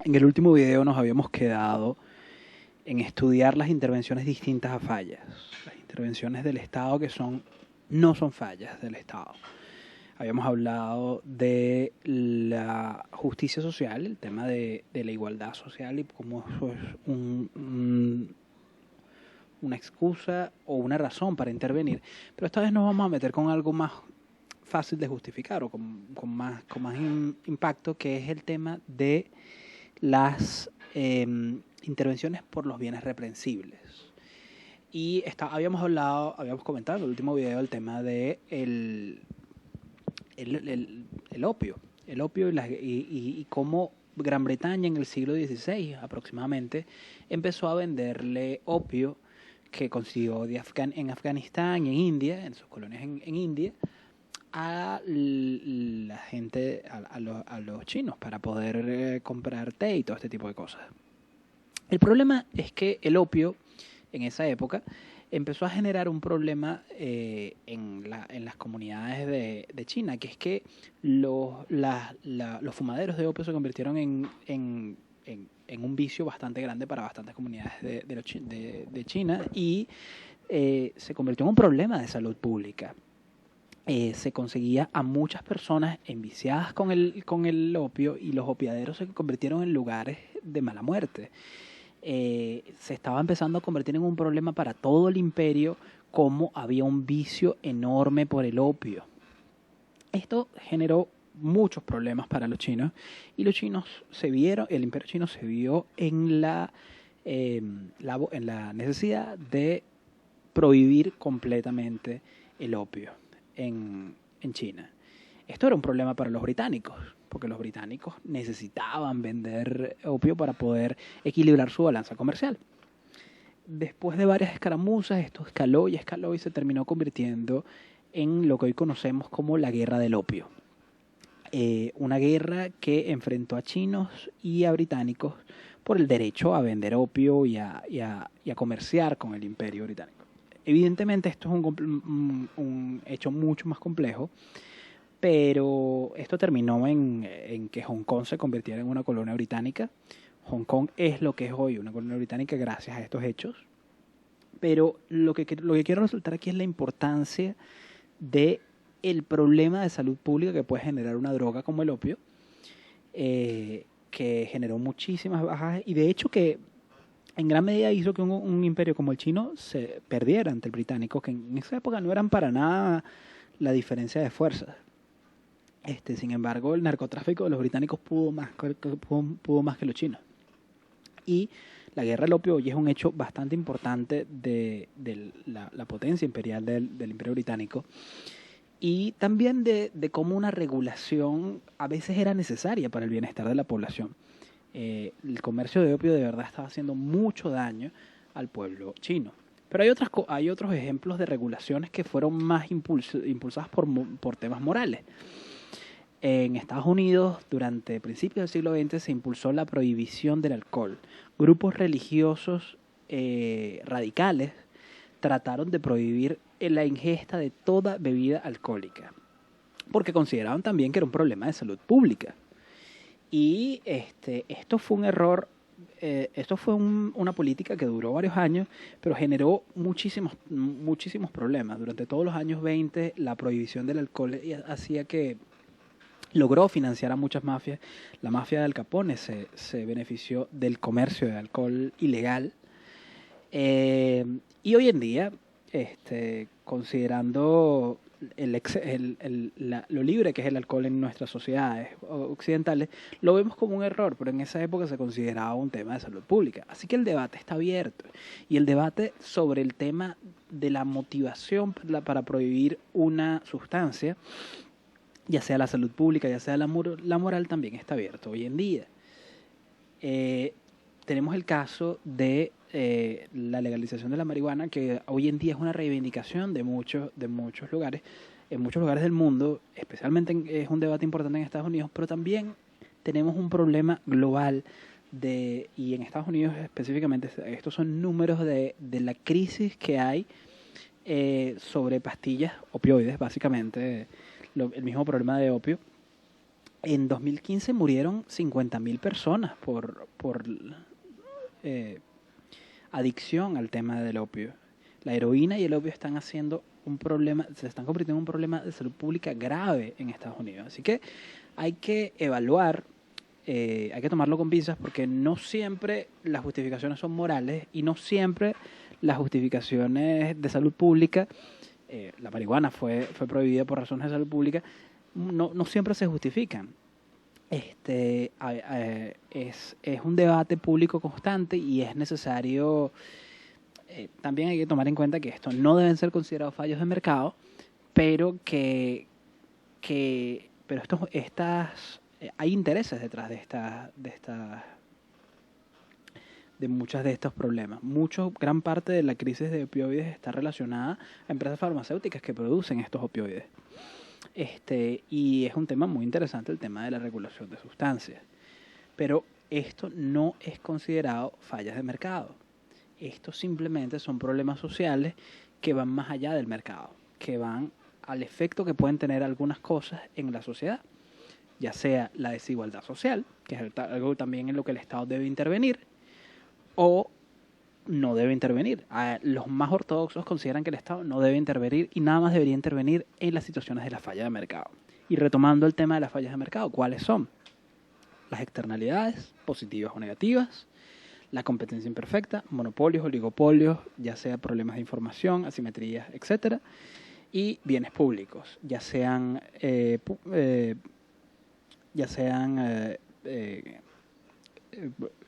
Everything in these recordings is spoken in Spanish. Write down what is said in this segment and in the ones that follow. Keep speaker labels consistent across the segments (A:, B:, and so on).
A: En el último video nos habíamos quedado en estudiar las intervenciones distintas a fallas, las intervenciones del Estado que no son fallas del Estado. Habíamos hablado de la justicia social, el tema de la igualdad social y cómo eso es una excusa o una razón para intervenir. Pero esta vez nos vamos a meter con algo más fácil de justificar o con más impacto, que es el tema de las intervenciones por los bienes reprensibles. Y habíamos comentado en el último video el tema de el opio. El opio y cómo Gran Bretaña en el siglo XVI aproximadamente empezó a venderle opio que consiguió en Afganistán y en India, en sus colonias en India, a la gente, a los chinos, para poder comprar té y todo este tipo de cosas. El problema es que el opio en esa época empezó a generar un problema en las comunidades de China, que es que los fumaderos de opio se convirtieron en un vicio bastante grande para bastantes comunidades de China, y se convirtió en un problema de salud pública. Se conseguía a muchas personas enviciadas con el opio, y los opiaderos se convirtieron en lugares de mala muerte. Se estaba empezando a convertir en un problema para todo el imperio, como había un vicio enorme por el opio. Esto generó muchos problemas para los chinos, y los chinos el imperio chino se vio en la necesidad de prohibir completamente el opio en China. Esto era un problema para los británicos, porque los británicos necesitaban vender opio para poder equilibrar su balanza comercial. Después de varias escaramuzas, esto escaló y se terminó convirtiendo en lo que hoy conocemos como la Guerra del Opio. Una guerra que enfrentó a chinos y a británicos por el derecho a vender opio y a comerciar con el imperio británico. Evidentemente esto es un hecho mucho más complejo, pero esto terminó en que Hong Kong se convirtiera en una colonia británica. Hong Kong es lo que es hoy, una colonia británica, gracias a estos hechos. Pero lo que quiero resaltar aquí es la importancia de el problema de salud pública que puede generar una droga como el opio, que generó muchísimas bajas, y de hecho que en gran medida hizo que un imperio como el chino se perdiera ante el británico, que en esa época no eran para nada la diferencia de fuerzas. Sin embargo, el narcotráfico de los británicos pudo más que los chinos. Y la guerra del opio hoy es un hecho bastante importante de la potencia imperial del imperio británico, y también de cómo una regulación a veces era necesaria para el bienestar de la población. El comercio de opio de verdad estaba haciendo mucho daño al pueblo chino. Pero hay otros ejemplos de regulaciones que fueron más impulsadas por temas morales. En Estados Unidos, durante principios del siglo XX, se impulsó la prohibición del alcohol. Grupos religiosos radicales trataron de prohibir la ingesta de toda bebida alcohólica, porque consideraban también que era un problema de salud pública. Y esto fue un error. Esto fue una política que duró varios años, pero generó muchísimos problemas. Durante todos los años 20, la prohibición del alcohol hacía que logró financiar a muchas mafias. La mafia de Al Capone se benefició del comercio de alcohol ilegal. Y hoy en día, considerando lo libre que es el alcohol en nuestras sociedades occidentales, lo vemos como un error, pero en esa época se consideraba un tema de salud pública. Así que el debate está abierto, y el debate sobre el tema de la motivación para prohibir una sustancia, ya sea la salud pública, ya sea la moral, también está abierto hoy en día. Tenemos el caso de la legalización de la marihuana, que hoy en día es una reivindicación de muchos lugares, en muchos lugares del mundo. Especialmente es un debate importante en Estados Unidos, pero también tenemos un problema global y en Estados Unidos específicamente. Estos son números de la crisis que hay sobre pastillas opioides, básicamente el mismo problema de opio, En 2015 murieron 50.000 personas por adicción al tema del opio. La heroína y el opio están haciendo un problema, se están convirtiendo en un problema de salud pública grave en Estados Unidos. Así que hay que evaluar, hay que tomarlo con pinzas, porque no siempre las justificaciones son morales y no siempre las justificaciones de salud pública, la marihuana fue prohibida por razones de salud pública, no siempre se justifican. Es un debate público constante y es necesario, también hay que tomar en cuenta que esto no deben ser considerados fallos de mercado, pero pero hay intereses detrás de muchos de estos problemas. Gran parte de la crisis de opioides está relacionada a empresas farmacéuticas que producen estos opioides. Y es un tema muy interesante el tema de la regulación de sustancias. Pero esto no es considerado fallas de mercado. Estos simplemente son problemas sociales que van más allá del mercado, que van al efecto que pueden tener algunas cosas en la sociedad, ya sea la desigualdad social, que es algo también en lo que el Estado debe intervenir, o no debe intervenir. Los más ortodoxos consideran que el Estado no debe intervenir y nada más debería intervenir en las situaciones de la falla de mercado. Y retomando el tema de las fallas de mercado, ¿cuáles son? Las externalidades, positivas o negativas, la competencia imperfecta, monopolios, oligopolios, ya sea problemas de información, asimetrías, etcétera, y bienes públicos, ya sean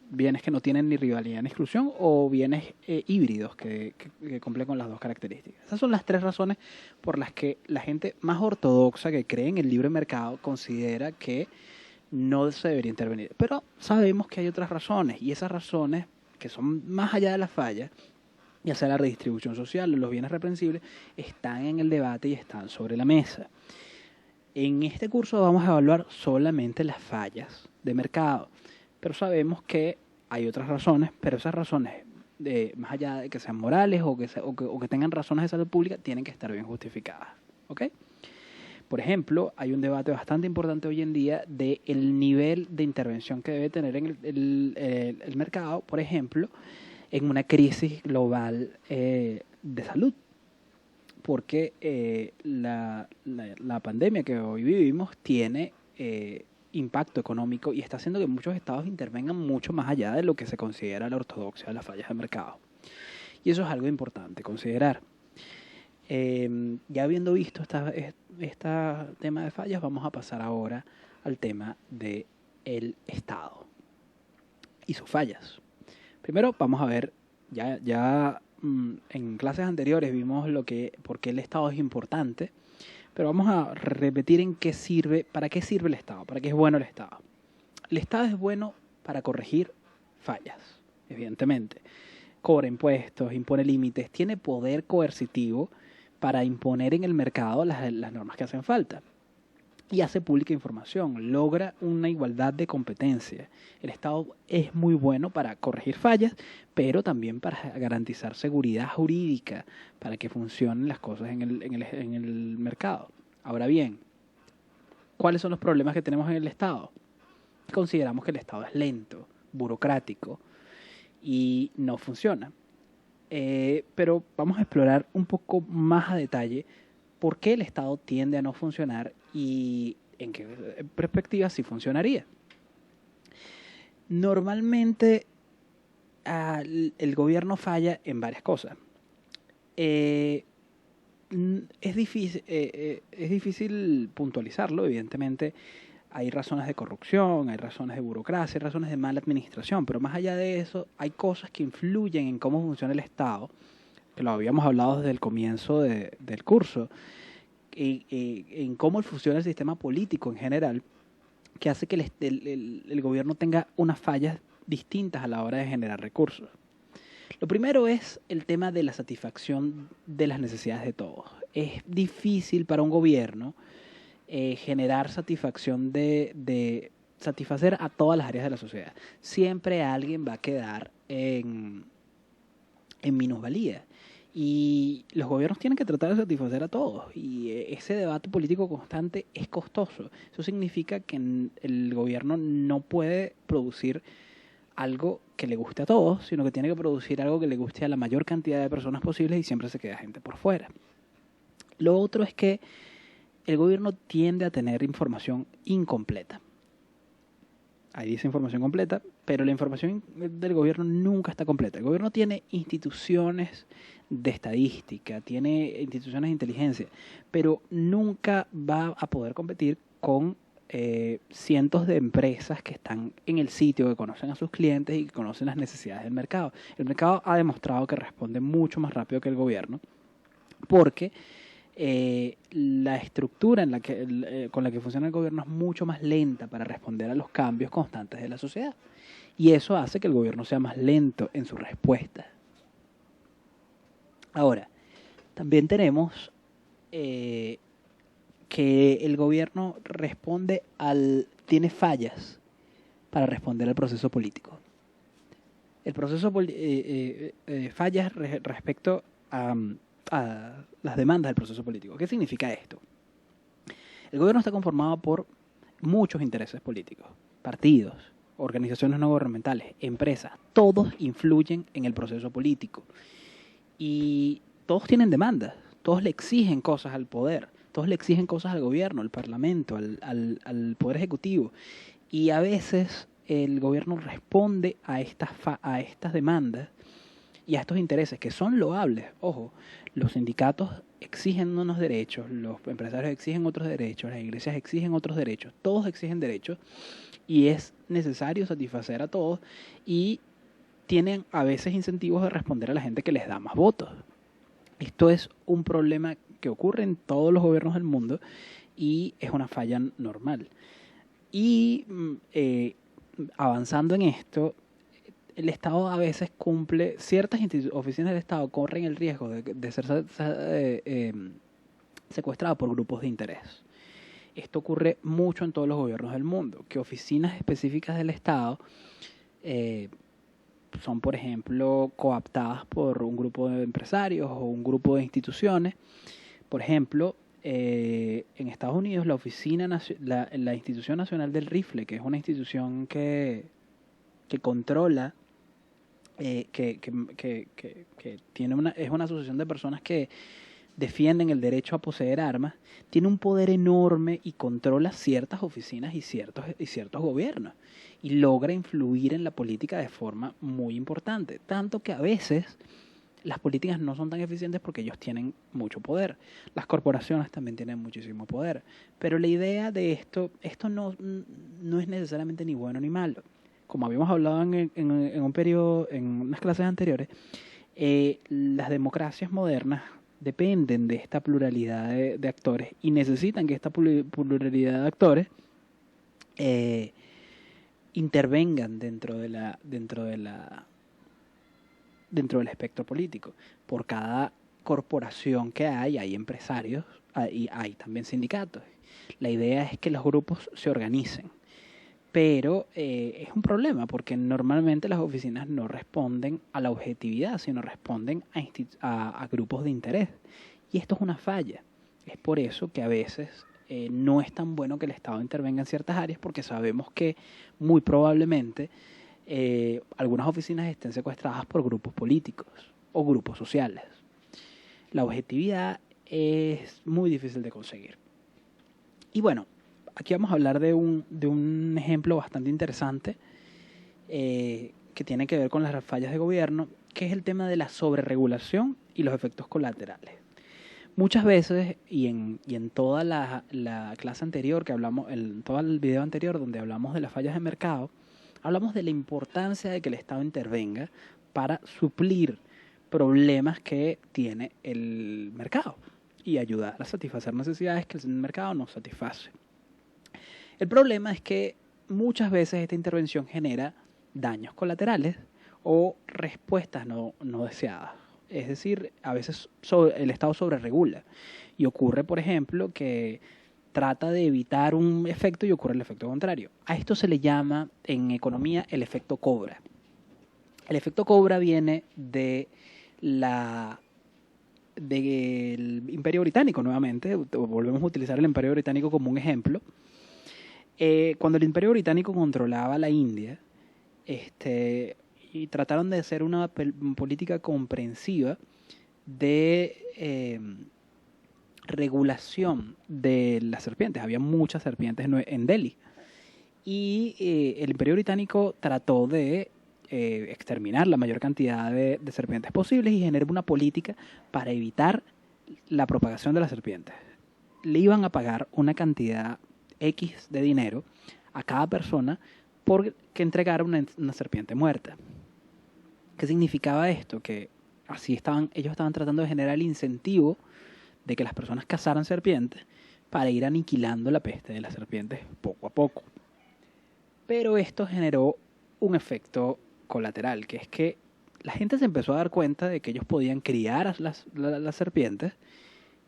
A: bienes que no tienen ni rivalidad ni exclusión o bienes híbridos que cumplen con las dos características. Esas son las tres razones por las que la gente más ortodoxa que cree en el libre mercado considera que no se debería intervenir. Pero sabemos que hay otras razones, y esas razones que son más allá de la falla, ya sea la redistribución social o los bienes reprensibles, están en el debate y están sobre la mesa. En este curso vamos a evaluar solamente las fallas de mercado, pero sabemos que hay otras razones, pero esas razones, más allá de que sean morales o que tengan razones de salud pública, tienen que estar bien justificadas. ¿Ok? Por ejemplo, hay un debate bastante importante hoy en día del nivel de intervención que debe tener en el mercado, por ejemplo, en una crisis global de salud. Porque la pandemia que hoy vivimos tiene impacto económico y está haciendo que muchos estados intervengan mucho más allá de lo que se considera la ortodoxia de las fallas de mercado. Y eso es algo importante considerar. Ya habiendo visto este tema de fallas, vamos a pasar ahora al tema del Estado y sus fallas. Primero vamos a ver, ya en clases anteriores vimos por qué el Estado es importante, pero vamos a repetir para qué sirve el Estado, para qué es bueno el Estado. El Estado es bueno para corregir fallas, evidentemente. Cobra impuestos, impone límites, tiene poder coercitivo para imponer en el mercado las normas que hacen falta. Y hace pública información, logra una igualdad de competencia. El Estado es muy bueno para corregir fallas, pero también para garantizar seguridad jurídica, para que funcionen las cosas en el mercado. Ahora bien, ¿cuáles son los problemas que tenemos en el Estado? Consideramos que el Estado es lento, burocrático y no funciona. Pero vamos a explorar un poco más a detalle por qué el Estado tiende a no funcionar y en qué perspectiva sí funcionaría. Normalmente el gobierno falla en varias cosas. Es difícil puntualizarlo, evidentemente. Hay razones de corrupción, hay razones de burocracia, hay razones de mala administración, pero más allá de eso hay cosas que influyen en cómo funciona el Estado, que lo habíamos hablado desde el comienzo del curso, en cómo funciona el sistema político en general, que hace que el gobierno tenga unas fallas distintas a la hora de generar recursos. Lo primero es el tema de la satisfacción de las necesidades de todos. Es difícil para un gobierno generar satisfacción de satisfacer a todas las áreas de la sociedad. Siempre alguien va a quedar en minusvalía. Y los gobiernos tienen que tratar de satisfacer a todos. Y ese debate político constante es costoso. Eso significa que el gobierno no puede producir algo que le guste a todos, sino que tiene que producir algo que le guste a la mayor cantidad de personas posibles y siempre se queda gente por fuera. Lo otro es que el gobierno tiende a tener información incompleta. Ahí dice información completa, pero la información del gobierno nunca está completa. El gobierno tiene instituciones de estadística, tiene instituciones de inteligencia, pero nunca va a poder competir con cientos de empresas que están en el sitio, que conocen a sus clientes y que conocen las necesidades del mercado. El mercado ha demostrado que responde mucho más rápido que el gobierno, porque la estructura con la que funciona el gobierno es mucho más lenta para responder a los cambios constantes de la sociedad. Y eso hace que el gobierno sea más lento en su respuesta. Ahora, también tenemos que el gobierno tiene fallas para responder al proceso político. El proceso fallas respecto a las demandas del proceso político. ¿Qué significa esto? El gobierno está conformado por muchos intereses políticos, partidos, organizaciones no gubernamentales, empresas, todos influyen en el proceso político y todos tienen demandas, todos le exigen cosas al poder, todos le exigen cosas al gobierno, al parlamento, al poder ejecutivo, y a veces el gobierno responde a estas demandas y a estos intereses que son loables. Ojo, los sindicatos exigen unos derechos, los empresarios exigen otros derechos, las iglesias exigen otros derechos, todos exigen derechos y es necesario satisfacer a todos y tienen a veces incentivos de responder a la gente que les da más votos. Esto es un problema que ocurre en todos los gobiernos del mundo y es una falla normal. Y avanzando en esto, el Estado a veces ciertas oficinas del Estado corren el riesgo de ser secuestradas por grupos de interés. Esto ocurre mucho en todos los gobiernos del mundo, que oficinas específicas del Estado son, por ejemplo, cooptadas por un grupo de empresarios o un grupo de instituciones. Por ejemplo, en Estados Unidos la Institución Nacional del Rifle, que es una institución que controla, que es una asociación de personas que defienden el derecho a poseer armas, tiene un poder enorme y controla ciertas oficinas y ciertos gobiernos y logra influir en la política de forma muy importante, tanto que a veces las políticas no son tan eficientes porque ellos tienen mucho poder. Las corporaciones también tienen muchísimo poder, pero la idea de esto no es necesariamente ni bueno ni malo. Como habíamos hablado en un periodo, en unas clases anteriores, las democracias modernas dependen de esta pluralidad de actores y necesitan que esta pluralidad de actores intervengan dentro del espectro político. Por cada corporación que hay empresarios y hay también sindicatos. La idea es que los grupos se organicen. Pero es un problema porque normalmente las oficinas no responden a la objetividad, sino responden a grupos de interés. Y esto es una falla. Es por eso que a veces no es tan bueno que el Estado intervenga en ciertas áreas porque sabemos que muy probablemente algunas oficinas estén secuestradas por grupos políticos o grupos sociales. La objetividad es muy difícil de conseguir. Y bueno, aquí vamos a hablar de un ejemplo bastante interesante que tiene que ver con las fallas de gobierno, que es el tema de la sobreregulación y los efectos colaterales. Muchas veces, y en toda la clase anterior que hablamos, en todo el video anterior donde hablamos de las fallas de mercado, hablamos de la importancia de que el Estado intervenga para suplir problemas que tiene el mercado y ayudar a satisfacer necesidades que el mercado no satisface. El problema es que muchas veces esta intervención genera daños colaterales o respuestas no deseadas. Es decir, a veces el Estado sobreregula y ocurre, por ejemplo, que trata de evitar un efecto y ocurre el efecto contrario. A esto se le llama en economía el efecto Cobra. El efecto Cobra viene de la del Imperio Británico nuevamente. Volvemos a utilizar el Imperio Británico como un ejemplo. Cuando el Imperio Británico controlaba la India, y trataron de hacer una política comprensiva de regulación de las serpientes. Había muchas serpientes en Delhi. Y el Imperio Británico trató de exterminar la mayor cantidad de serpientes posibles y generar una política para evitar la propagación de las serpientes. Le iban a pagar una cantidad X de dinero a cada persona por que entregara una serpiente muerta. ¿Qué significaba esto? Que ellos estaban tratando de generar el incentivo de que las personas cazaran serpientes para ir aniquilando la peste de las serpientes poco a poco. Pero esto generó un efecto colateral, que es que la gente se empezó a dar cuenta de que ellos podían criar a las serpientes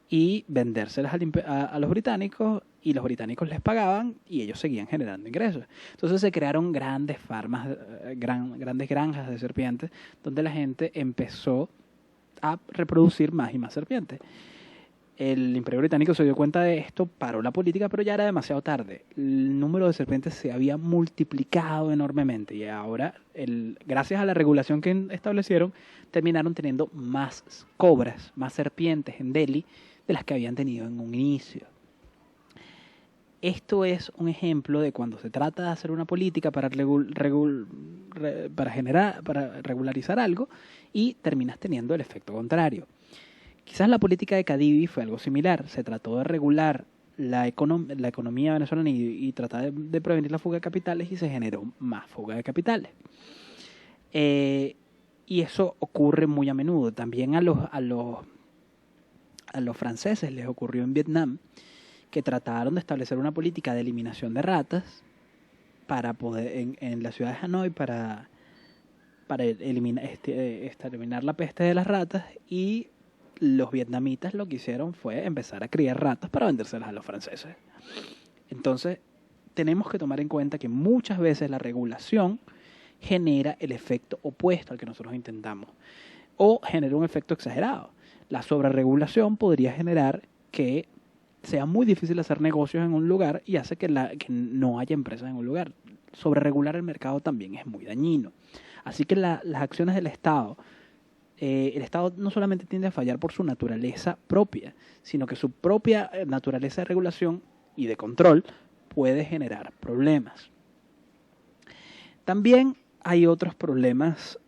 A: y vendérselas a los británicos, y los británicos les pagaban y ellos seguían generando ingresos. Entonces se crearon grandes farmas, grandes granjas de serpientes, donde la gente empezó a reproducir más y más serpientes. El Imperio Británico se dio cuenta de esto, paró la política, pero ya era demasiado tarde. El número de serpientes se había multiplicado enormemente y ahora, gracias a la regulación que establecieron, terminaron teniendo más cobras, más serpientes en Delhi de las que habían tenido en un inicio. Esto es un ejemplo de cuando se trata de hacer una política para regularizar algo y terminas teniendo el efecto contrario. Quizás la política de Cadivi fue algo similar. Se trató de regular la economía venezolana y tratar de prevenir la fuga de capitales y se generó más fuga de capitales. Y eso ocurre muy a menudo. También a los franceses les ocurrió en Vietnam, que trataron de establecer una política de eliminación de ratas para poder en la ciudad de Hanoi para exterminar la peste de las ratas, y los vietnamitas lo que hicieron fue empezar a criar ratas para vendérselas a los franceses. Entonces, tenemos que tomar en cuenta que muchas veces la regulación genera el efecto opuesto al que nosotros intentamos, o genera un efecto exagerado. La sobreregulación podría generar que sea muy difícil hacer negocios en un lugar y hace que no haya empresas en un lugar. Sobreregular el mercado también es muy dañino. Así que las acciones del Estado, el Estado no solamente tiende a fallar por su naturaleza propia, sino que su propia naturaleza de regulación y de control puede generar problemas. También hay otros problemas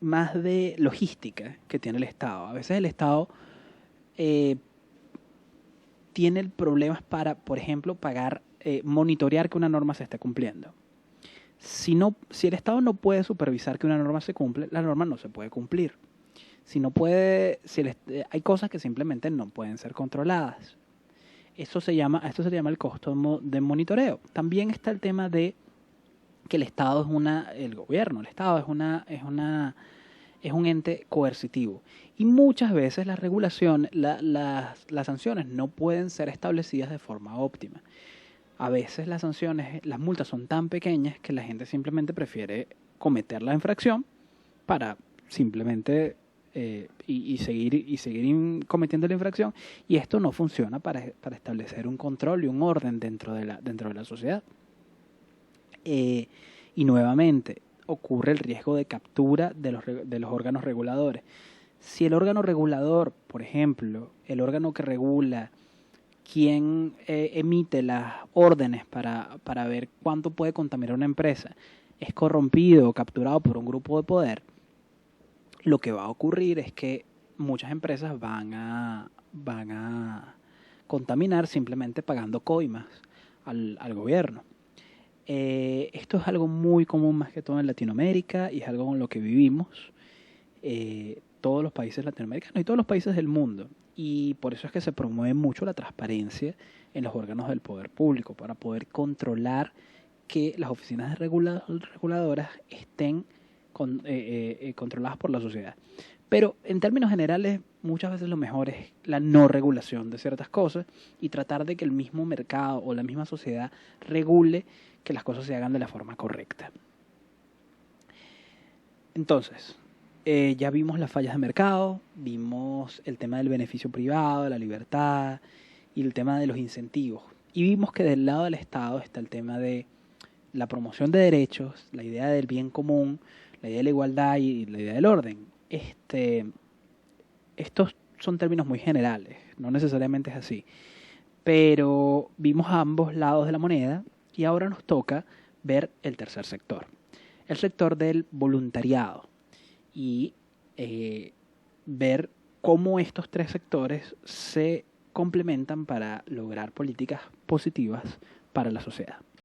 A: más de logística que tiene el Estado. A veces el Estado tiene problemas para, por ejemplo, monitorear que una norma se esté cumpliendo. Si el Estado no puede supervisar que una norma se cumple, la norma no se puede cumplir. Hay cosas que simplemente no pueden ser controladas. Esto se llama el costo de monitoreo. También está el tema de que el Estado el Estado es un ente coercitivo. Y muchas veces las sanciones no pueden ser establecidas de forma óptima. A veces las multas son tan pequeñas que la gente simplemente prefiere cometer la infracción para simplemente seguir cometiendo la infracción, y esto no funciona para establecer un control y un orden dentro de la sociedad. Y nuevamente ocurre el riesgo de captura de los órganos reguladores. Si el órgano regulador, por ejemplo, el órgano que regula quién emite las órdenes para ver cuánto puede contaminar una empresa, es corrompido o capturado por un grupo de poder, lo que va a ocurrir es que muchas empresas van a contaminar simplemente pagando coimas al gobierno. Esto es algo muy común más que todo en Latinoamérica y es algo con lo que vivimos todos los países latinoamericanos y todos los países del mundo. Y por eso es que se promueve mucho la transparencia en los órganos del poder público, para poder controlar que las oficinas reguladoras estén controladas por la sociedad. Pero en términos generales, muchas veces lo mejor es la no regulación de ciertas cosas y tratar de que el mismo mercado o la misma sociedad regule que las cosas se hagan de la forma correcta. Entonces, ya vimos las fallas de mercado, vimos el tema del beneficio privado, la libertad y el tema de los incentivos. Y vimos que del lado del Estado está el tema de la promoción de derechos, la idea del bien común, la idea de la igualdad y la idea del orden. Estos son términos muy generales, no necesariamente es así. Pero vimos a ambos lados de la moneda y ahora nos toca ver el tercer sector, el sector del voluntariado y ver cómo estos tres sectores se complementan para lograr políticas positivas para la sociedad.